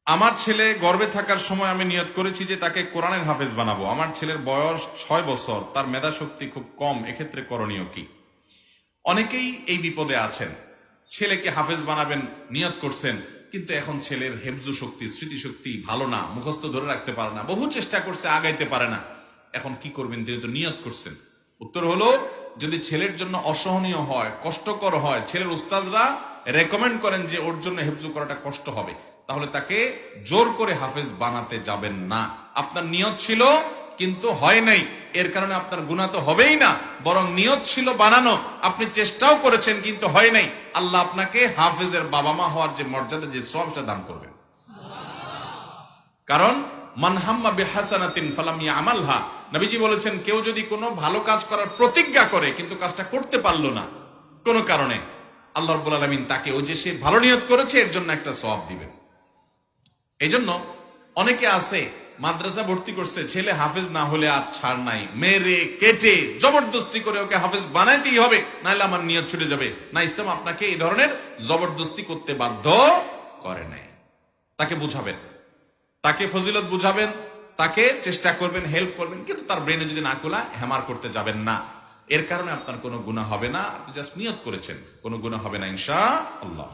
আমার ছেলে গর্ভে থাকার সময় আমি নিয়ত করেছি যে তাকে কোরআনের হাফেজ বানাবো। আমার ছেলের বয়স 6 বছর, তার মেধা শক্তি খুব কম, এক্ষেত্রে করণীয় কি? অনেকেই এই বিপদে আছেন, ছেলেকে হাফেজ বানাবেন নিয়ত করছেন, কিন্তু এখন ছেলের হেফজু শক্তি, স্মৃতিশক্তি ভালো না, মুখস্থ ধরে রাখতে পারে না, বহু চেষ্টা করছে, আগাইতে পারে না। এখন কি করবেন? যেহেতু নিয়ত করছেন, উত্তর হলো, যদি ছেলের জন্য অসহনীয় হয়, কষ্টকর হয়, ছেলের উস্তাজরা রেকমেন্ড করেন যে ওর জন্য হেফজু করাটা কষ্ট হবে, তাহলে তাকে জোর করে হাফেজ বানাতে যাবেন না। আপনার নিয়ত ছিল কিন্তু হয় নাই, এর কারণে আপনার গুনাহ তো হবেই না, বরং নিয়ত ছিল বানানো, আপনি চেষ্টাও করেছেন কিন্তু হয় নাই, আল্লাহ আপনাকে হাফেজের বাবা মা হওয়ার যে মর্যাদা, যে সওয়াবটা দান করবেন। কারণ মান হাম্মা বিহাসানাতিন ফালাম ইয়ামালহা, নবীজি বলেছেন, কেউ যদি কোনো ভালো কাজ করার প্রতিজ্ঞা করে কিন্তু কাজটা করতে পারলো না কোনো কারণে, আল্লাহ রাব্বুল আলামিন তাকে ওই যে সে ভালো নিয়ত করেছে এর জন্য একটা সওয়াব দিবেন। এই জন্য অনেকে আছে মাদ্রাসা ভর্তি করছে, ছেলে হাফেজ না হলে আর ছাড় নাই, মেরে কেটে জবরদস্তি করে ওকে হাফেজ বানাইতেই হবে, নাহলে আমার নিয়ত ছুটে যাবে না। ইসলাম আপনাকে এই ধরনের জবরদস্তি করতে বাধ্য করে নাই। তাকে বুঝাবেন, তাকে ফজিলত বুঝাবেন, তাকে চেষ্টা করবেন, হেল্প করবেন, কিন্তু তার ব্রেনে যদি না খোলা, হ্যামার করতে যাবেন না। এর কারণে আপনার কোনো গুনাহ হবে না, আপনি জাস্ট নিয়ত করেছেন, কোনো গুনাহ হবে না ইনশাআল্লাহ।